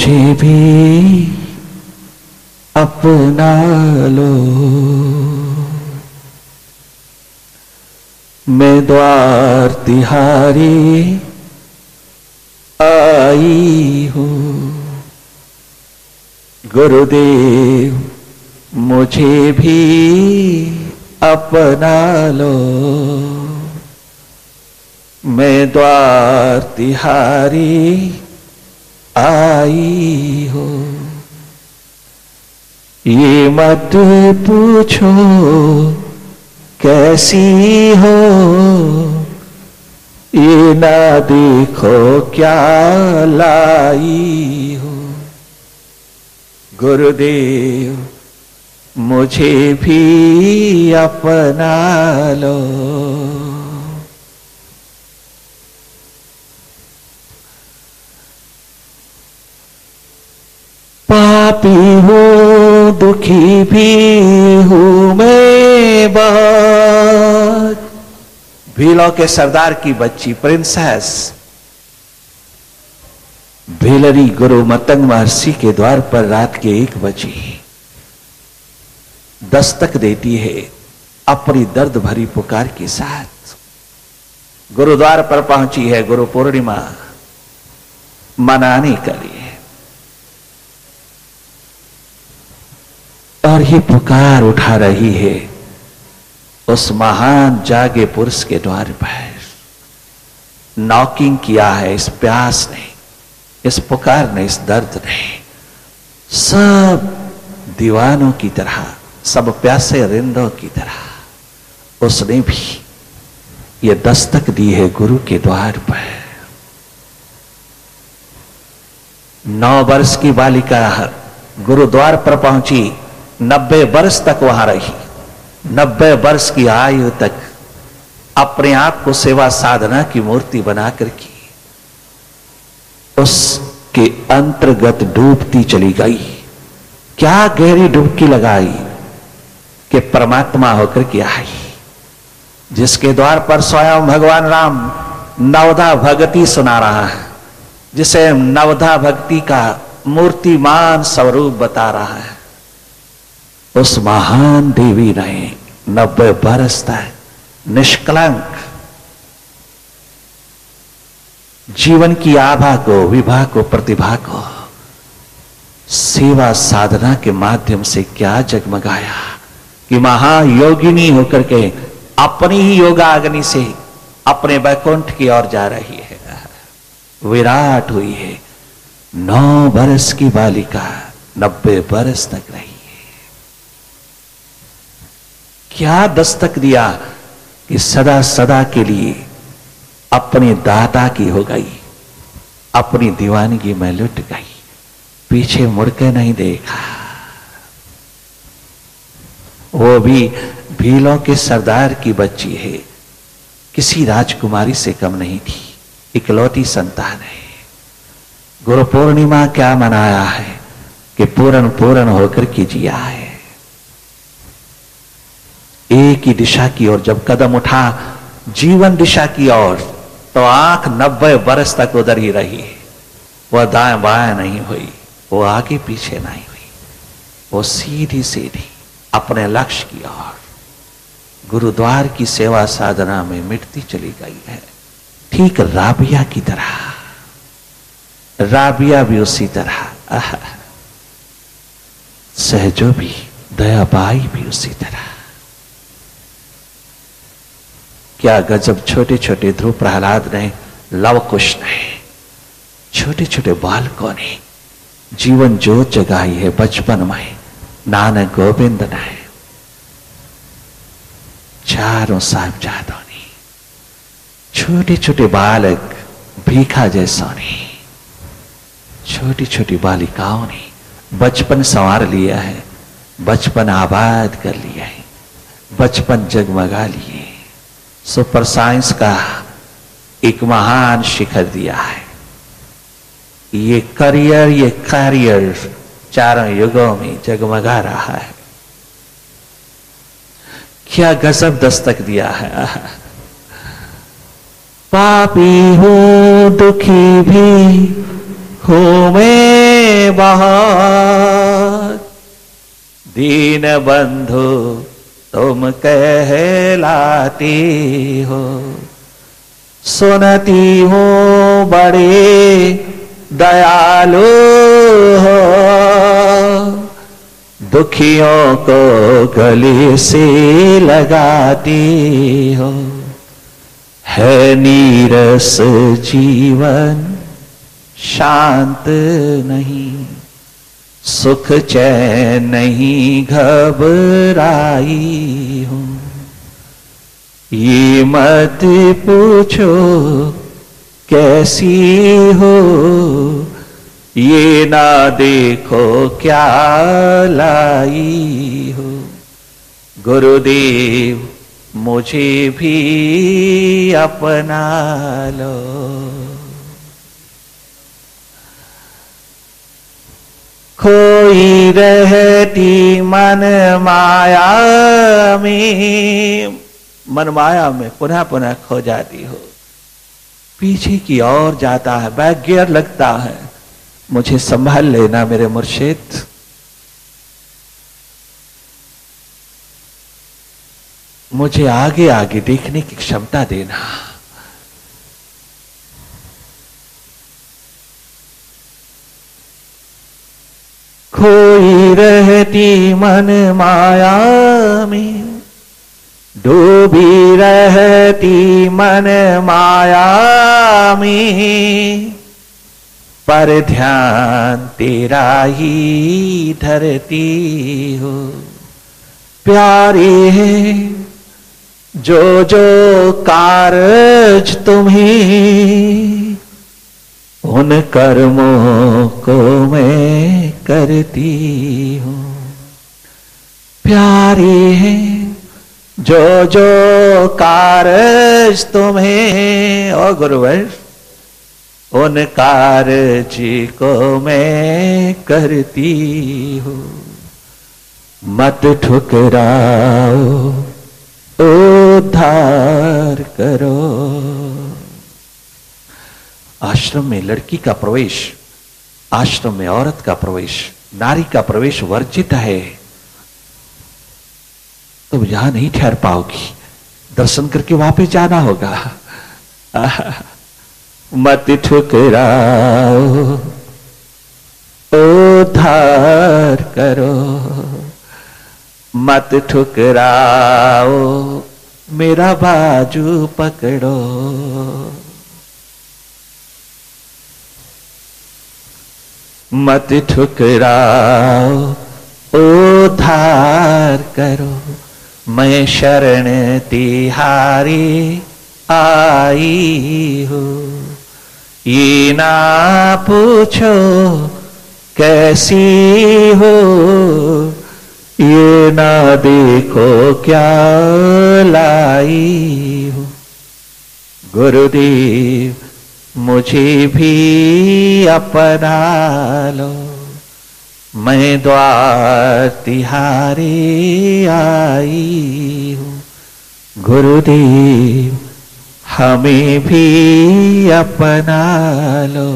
मुझे भी अपना लो, मैं द्वार तिहारी आई हूँ। गुरुदेव मुझे भी अपना लो, मैं द्वार तिहारी आई हूँ। ये मत पूछो कैसी हो, ये ना देखो क्या लाई हो। गुरुदेव मुझे भी अपना लो। पापी हूँ दुखी भी हूँ मैं बहुत। भीलों के सरदार की बच्ची प्रिंसेस भेलरी गुरु मतंग महर्षि के द्वार पर रात के 1 बजे दस्तक देती है अपनी दर्द भरी पुकार के साथ। गुरुद्वार पर पहुंची है गुरु पूर्णिमा मनाने के लिए, और ये पुकार उठा रही है उस महान जागे पुरुष के द्वार पर। नॉकिंग किया है इस प्यास ने, इस पुकार ने, इस दर्द ने। सब दीवानों की तरह, सब प्यासे रिंदों की तरह उसने भी ये दस्तक दी है गुरु के द्वार पर। 9 वर्ष की बालिका गुरुद्वार पर पहुंची, 90 वर्ष तक वहां रही। 90 वर्ष की आयु तक अपने आप को सेवा साधना की मूर्ति बनाकर की उसके अंतर्गत डूबती चली गई। क्या गहरी डुबकी लगाई कि परमात्मा होकर के आई, जिसके द्वार पर स्वयं भगवान राम नवधा भक्ति सुना रहा है, जिसे नवधा भक्ति का मूर्तिमान स्वरूप बता रहा है। उस महान देवी ने 90 बरस तक निष्कलंक जीवन की आभा को, विभा को, प्रतिभा को सेवा साधना के माध्यम से क्या जगमगाया कि महायोगिनी होकर के अपनी ही योगाग्नि से अपने वैकुंठ की ओर जा रही है। विराट हुई है। 9 बरस की बालिका 90 बरस तक रही है। क्या दस्तक दिया कि सदा सदा के लिए अपने दाता की हो गई, अपनी दीवानगी में लुट गई, पीछे मुड़कर नहीं देखा। वो भी भीलों के सरदार की बच्ची है, किसी राजकुमारी से कम नहीं थी, इकलौती संतान है। गुरु पूर्णिमा क्या मनाया है कि पूर्ण पूर्ण होकर के जिया है। एक ही दिशा की ओर जब कदम उठा, जीवन दिशा की ओर, तो आंख 90 बरस तक उधर ही रही। वह दाएं बाएं नहीं हुई, वो आगे पीछे नहीं हुई, वो सीधी सीधी अपने लक्ष्य की ओर गुरुद्वार की सेवा साधना में मिटती चली गई है। ठीक राबिया की तरह। राबिया भी उसी तरह, सहजो भी, दयाबाई भी उसी तरह। क्या गजब छोटे छोटे ध्रुव प्रहलाद ने, लव कुश ने, छोटे छोटे बालकों ने जीवन ज्योत जगाई है बचपन में। नानक गोविंद ने, चारों साहिबजादों ने, छोटे छोटे बालक भीखा जैसों ने, छोटी छोटी बालिकाओं ने बचपन संवार लिया है, बचपन आबाद कर लिया है, बचपन जगमगा लिए। सुपर साइंस का एक महान शिखर दिया है। ये करियर चारों युगों में जगमगा रहा है। क्या गजब दस्तक दिया है। पापी हूं दुखी भी हूं मैं बहुत, दीन बंधु तुम कहलाती हो। सुनती हूँ बड़े दयालु हो, दुखियों को गले से लगाती हो। है नीरस जीवन शांत नहीं, सुख चैन नहीं घबराई हूँ। ये मत पूछो कैसी हो, ये ना देखो क्या लाई हो। गुरुदेव मुझे भी अपना लो। खोई रहती मन माया में, मन माया में पुनः पुनः खो जाती हो। पीछे की ओर जाता है, बैक गियर लगता है। मुझे संभाल लेना मेरे मुर्शिद। मुझे आगे आगे देखने की क्षमता देना। खोई रहती मन माया में, डूबी रहती मन माया में, पर ध्यान तेरा ही धरती हो। प्यारे है जो जो कारज तुम्हें, उन कर्मों को मैं करती हूँ। प्यारे है जो जो कारज तुम्हें, ओ गुरुवर, उन कारज को मैं करती हूँ। मत ठुकराओ, उद्धार करो। आश्रम में लड़की का प्रवेश, आश्रम में औरत का प्रवेश, नारी का प्रवेश वर्जित है। तो यहां नहीं ठहर पाओगी, दर्शन करके वापस जाना होगा। मत ठुकराओ, उद्धार करो। मत ठुकराओ, मेरा बाजू पकड़ो। मत ठुकराओ, उद्धार करो। मैं शरण तिहारी आई हूँ। ये ना पूछो कैसी हो, ये ना देखो क्या लाई हूँ। गुरुदेव मुझे भी अपना लो। मैं द्वार तिहारी आई हूँ। गुरुदेव हमें भी अपना लो।